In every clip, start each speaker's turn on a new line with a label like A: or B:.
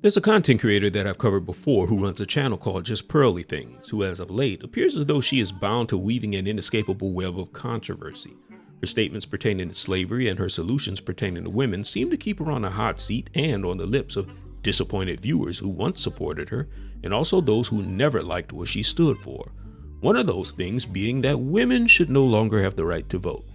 A: There's a content creator that I've covered before who runs a channel called Just Pearly Things, who as of late appears as though she is bound to weaving an inescapable web of controversy. Her statements pertaining to slavery and her solutions pertaining to women seem to keep her on a hot seat and on the lips of disappointed viewers who once supported her, and also those who never liked what she stood for. One of those things being that women should no longer have the right to vote.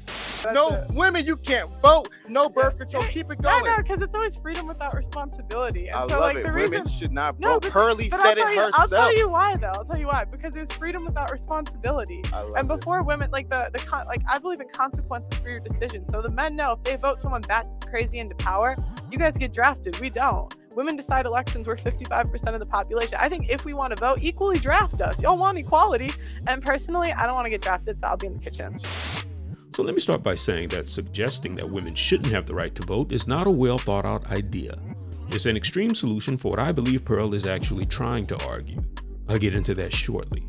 B: No, women, you can't vote. No birth control. Keep it going.
C: No, because it's always freedom without responsibility. And
B: I
C: so,
B: love
C: like,
B: it.
C: the
B: Women
C: reason
B: should not
C: No,
B: vote. Pearly
C: but
B: said it herself.
C: I'll tell you why, though. I'll tell you why. Because it's freedom without responsibility. And before women, like I believe in consequences for your decision. So the men know if they vote someone that crazy into power, you guys get drafted. We don't. Women decide elections. We're 55% of the population. I think if we want to vote, equally draft us. Y'all want equality. And personally, I don't want to get drafted, so I'll be in the kitchen.
A: So let me start by saying that suggesting that women shouldn't have the right to vote is not a well thought out idea. It's an extreme solution for what I believe Pearl is actually trying to argue. I'll get into that shortly.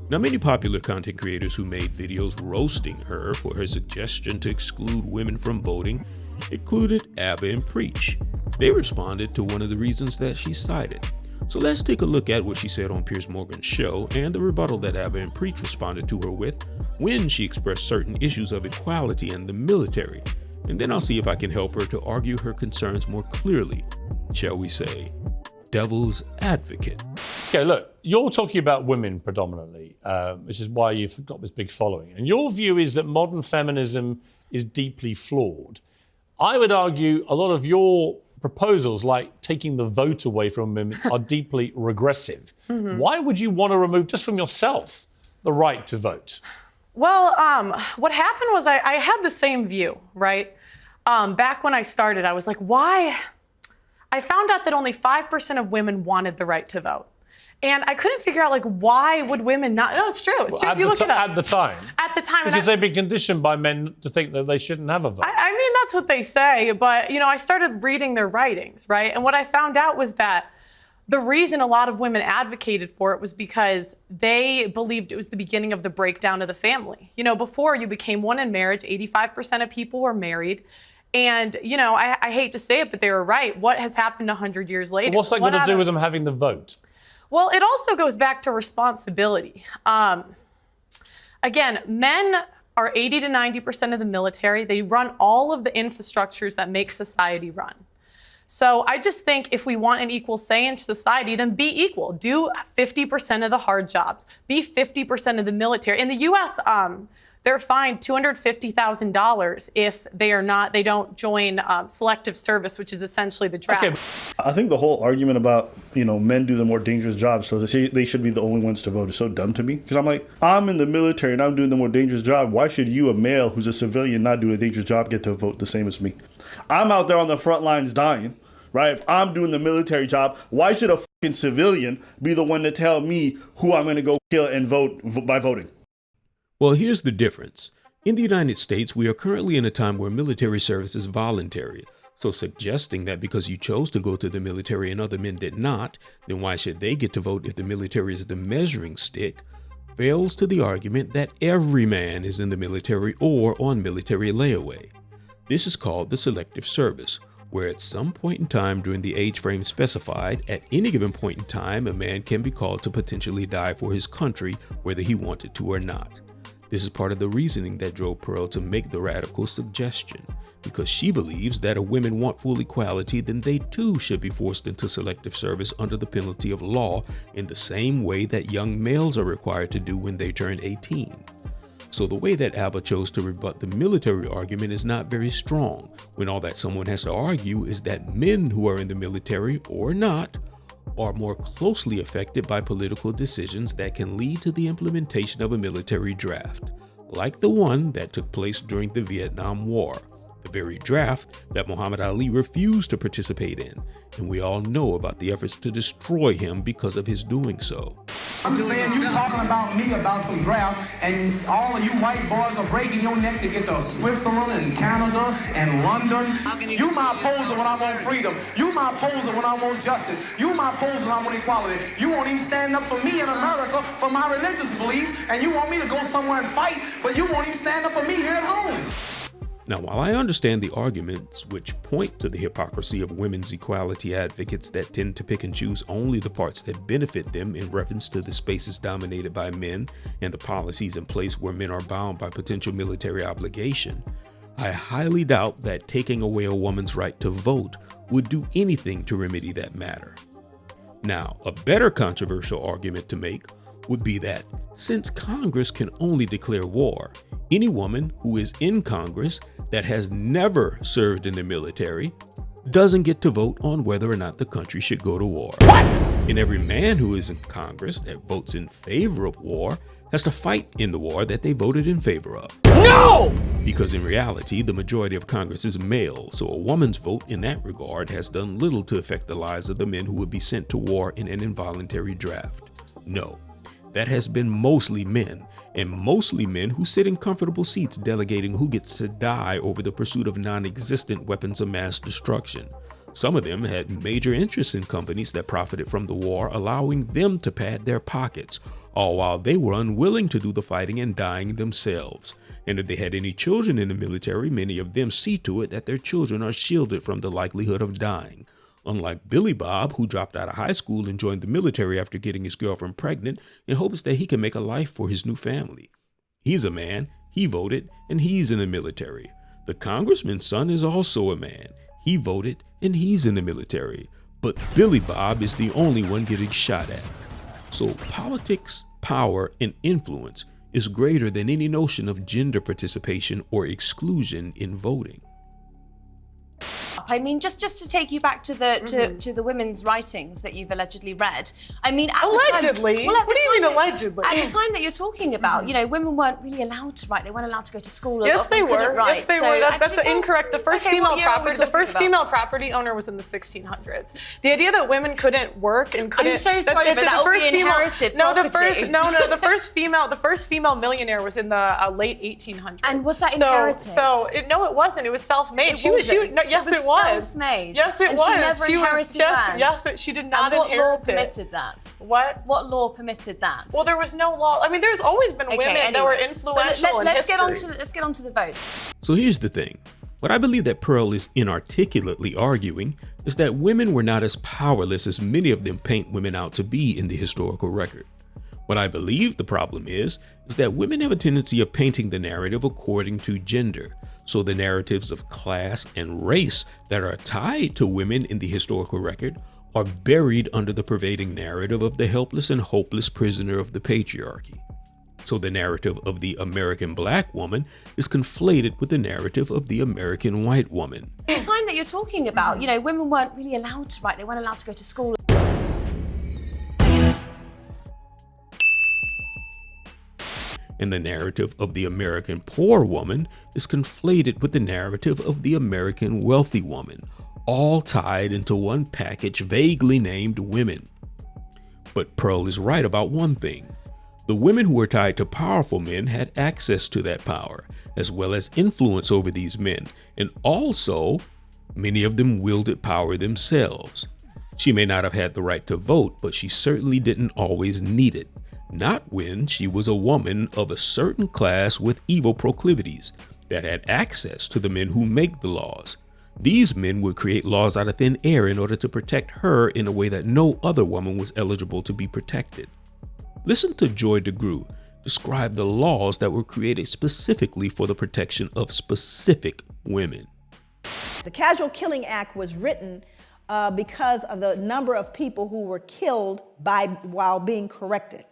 A: Now, many popular content creators who made videos roasting her for her suggestion to exclude women from voting included Abba and Preach. They responded to one of the reasons that she cited. So let's take a look at what she said on Piers Morgan's show and the rebuttal that Abba and Preach responded to her with when she expressed certain issues of equality in the military. And then I'll see if I can help her to argue her concerns more clearly. Shall we say, devil's advocate.
D: Okay, look, you're talking about women predominantly, which is why you've got this big following. And your view is that modern feminism is deeply flawed. I would argue a lot of your proposals, like taking the vote away from women, are deeply regressive. Why would you want to remove, just from yourself, the right to vote?
C: Well, what happened was I had the same view, right? Back when I started, I was like, why? I found out that only 5% of women wanted the right to vote. And I couldn't figure out, like, why would women not? No, it's true. It's true. You look it up.
D: At the time.
C: At the time.
D: Because they've been conditioned by men to think that they shouldn't have a vote.
C: I mean, that's what they say. But, you know, I started reading their writings, right? And what I found out was that the reason a lot of women advocated for it was because they believed it was the beginning of the breakdown of the family. You know, before you became one in marriage, 85% of people were married. And, you know, I hate to say it, but they were right. What has happened 100 years later?
D: But what's that got to do with them having the vote?
C: Well, it also goes back to responsibility. Again, men are 80 to 90% of the military. They run all of the infrastructures that make society run. So I just think if we want an equal say in society, then be equal. Do 50% of the hard jobs. Be 50% of the military. In the U.S., they're fined $250,000 if they don't join selective service, which is essentially the draft.
D: Okay.
E: I think the whole argument about, you know, men do the more dangerous jobs, so they should be the only ones to vote is so dumb to me. Because I'm like, I'm in the military and I'm doing the more dangerous job. Why should you, a male who's a civilian, not do a dangerous job, get to vote the same as me? I'm out there on the front lines dying, right? If I'm doing the military job, why should a fucking civilian be the one to tell me who I'm going to go kill and vote by voting?
A: Well, here's the difference. In the United States, we are currently in a time where military service is voluntary. So suggesting that because you chose to go to the military and other men did not, then why should they get to vote if the military is the measuring stick, fails to the argument that every man is in the military or on military layaway. This is called the selective service, where at some point in time during the age frame specified, at any given point in time, a man can be called to potentially die for his country, whether he wanted to or not. This is part of the reasoning that drove Pearl to make the radical suggestion, because she believes that if women want full equality, then they too should be forced into selective service under the penalty of law in the same way that young males are required to do when they turn 18. So the way that Abba chose to rebut the military argument is not very strong, when all that someone has to argue is that men who are in the military or not are more closely affected by political decisions that can lead to the implementation of a military draft, like the one that took place during the Vietnam War, the very draft that Muhammad Ali refused to participate in, and we all know about the efforts to destroy him because of his doing so.
F: I'm saying you talking about me about some draft, and all of you white boys are breaking your neck to get to Switzerland and Canada and London. You my opposer when I want freedom. You my opposer when I want justice. You my opposer when I want equality. You won't even stand up for me in America for my religious beliefs, and you want me to go somewhere and fight, but you won't even stand up for me here at home.
A: Now, while I understand the arguments which point to the hypocrisy of women's equality advocates that tend to pick and choose only the parts that benefit them in reference to the spaces dominated by men and the policies in place where men are bound by potential military obligation, I highly doubt that taking away a woman's right to vote would do anything to remedy that matter. Now, a better controversial argument to make would be that since Congress can only declare war, any woman who is in Congress that has never served in the military doesn't get to vote on whether or not the country should go to war. And every man who is in Congress that votes in favor of war has to fight in the war that they voted in favor of. No! Because in reality, the majority of Congress is male, so a woman's vote in that regard has done little to affect the lives of the men who would be sent to war in an involuntary draft. No, that has been mostly men, and mostly men who sit in comfortable seats delegating who gets to die over the pursuit of non-existent weapons of mass destruction. Some of them had major interests in companies that profited from the war, allowing them to pad their pockets, all while they were unwilling to do the fighting and dying themselves. And if they had any children in the military, many of them see to it that their children are shielded from the likelihood of dying. Unlike Billy Bob, who dropped out of high school and joined the military after getting his girlfriend pregnant in hopes that he can make a life for his new family. He's a man, he voted, and he's in the military. The congressman's son is also a man. He voted, and he's in the military. But Billy Bob is the only one getting shot at. So politics, power, and influence is greater than any notion of gender participation or exclusion in voting.
G: I mean, just to take you back to the to the women's writings that you've allegedly read. I mean, at
C: allegedly.
G: The time, well, at
C: what
G: the
C: do you
G: time
C: mean allegedly?
G: At the time that you're talking about, you know, women weren't really allowed to write. They weren't allowed to go to school.
C: Yes, they were.
G: Write.
C: Yes, they
G: so
C: were. That's
G: actually,
C: incorrect. The first
G: okay,
C: female
G: what year are we
C: property. The
G: talking
C: first
G: about?
C: female property owner was in the 1600s. The idea that women couldn't work and couldn't.
G: I'm so sorry, but that would be inherited property.
C: The first female millionaire was in the late 1800s.
G: And was that inherited?
C: No, it wasn't. It was self-made.
G: Yes,
C: it was.
G: Self-made.
C: Yes, it
G: and
C: was.
G: She never inherited land.
C: Yes, she did not
G: and
C: inherit
G: what law permitted that?
C: What?
G: What law permitted that?
C: Well, there was no law. I mean, there's always been women that were influential in
G: let's
C: history.
G: Let's get on to the vote.
A: So here's the thing. What I believe that Pearl is inarticulately arguing is that women were not as powerless as many of them paint women out to be in the historical record. What I believe the problem is that women have a tendency of painting the narrative according to gender. So the narratives of class and race that are tied to women in the historical record are buried under the pervading narrative of the helpless and hopeless prisoner of the patriarchy. So the narrative of the American black woman is conflated with the narrative of the American white woman.
G: The time that you're talking about, you know, women weren't really allowed to write. They weren't allowed to go to school.
A: And the narrative of the American poor woman is conflated with the narrative of the American wealthy woman, all tied into one package vaguely named women. But Pearl is right about one thing. The women who were tied to powerful men had access to that power, as well as influence over these men, and also many of them wielded power themselves. She may not have had the right to vote, but she certainly didn't always need it. Not when she was a woman of a certain class with evil proclivities that had access to the men who make the laws. These men would create laws out of thin air in order to protect her in a way that no other woman was eligible to be protected. Listen to Joy DeGruy describe the laws that were created specifically for the protection of specific women.
H: The Casual Killing Act was written because of the number of people who were killed while being corrected.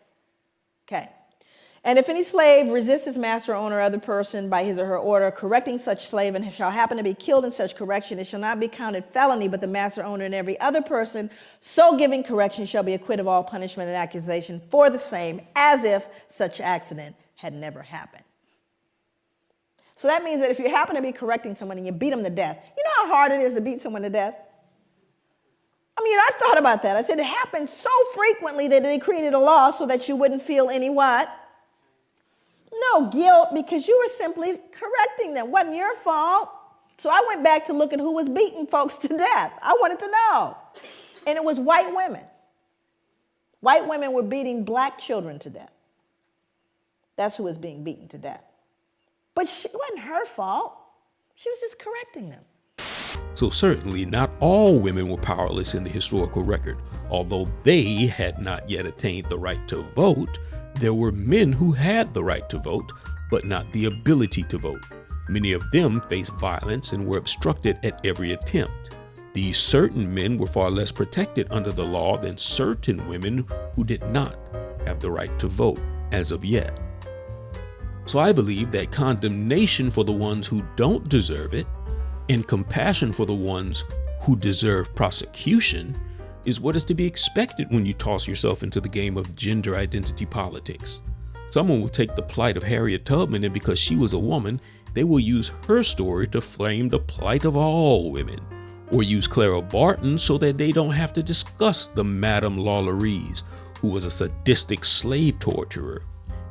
H: Okay. And if any slave resists his master, owner, or other person by his or her order, correcting such slave and shall happen to be killed in such correction, it shall not be counted felony, but the master, owner, and every other person so giving correction shall be acquitted of all punishment and accusation for the same, as if such accident had never happened. So that means that if you happen to be correcting someone and you beat them to death, you know how hard it is to beat someone to death? I mean, I thought about that. I said it happens so frequently that they created a law so that you wouldn't feel any what? No guilt, because you were simply correcting them. It wasn't your fault. So I went back to look at who was beating folks to death. I wanted to know. And it was white women. White women were beating black children to death. That's who was being beaten to death. But it wasn't her fault. She was just correcting them.
A: So certainly not all women were powerless in the historical record. Although they had not yet attained the right to vote, there were men who had the right to vote, but not the ability to vote. Many of them faced violence and were obstructed at every attempt. These certain men were far less protected under the law than certain women who did not have the right to vote as of yet. So I believe that condemnation for the ones who don't deserve it and compassion for the ones who deserve prosecution is what is to be expected when you toss yourself into the game of gender identity politics. Someone will take the plight of Harriet Tubman, and because she was a woman, they will use her story to flame the plight of all women, or use Clara Barton so that they don't have to discuss the Madame Lalauries, who was a sadistic slave torturer.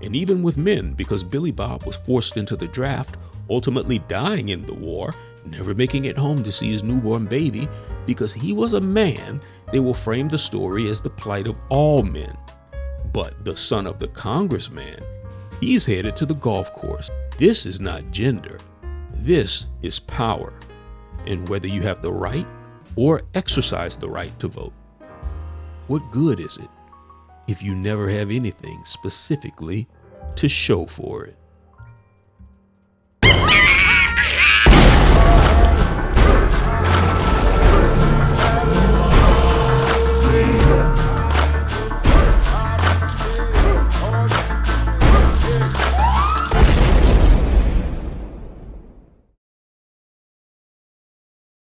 A: And even with men, because Billy Bob was forced into the draft, ultimately dying in the war, never making it home to see his newborn baby, because he was a man, they will frame the story as the plight of all men. But the son of the congressman, he's headed to the golf course. This is not gender. This is power. And whether you have the right or exercise the right to vote, what good is it if you never have anything specifically to show for it?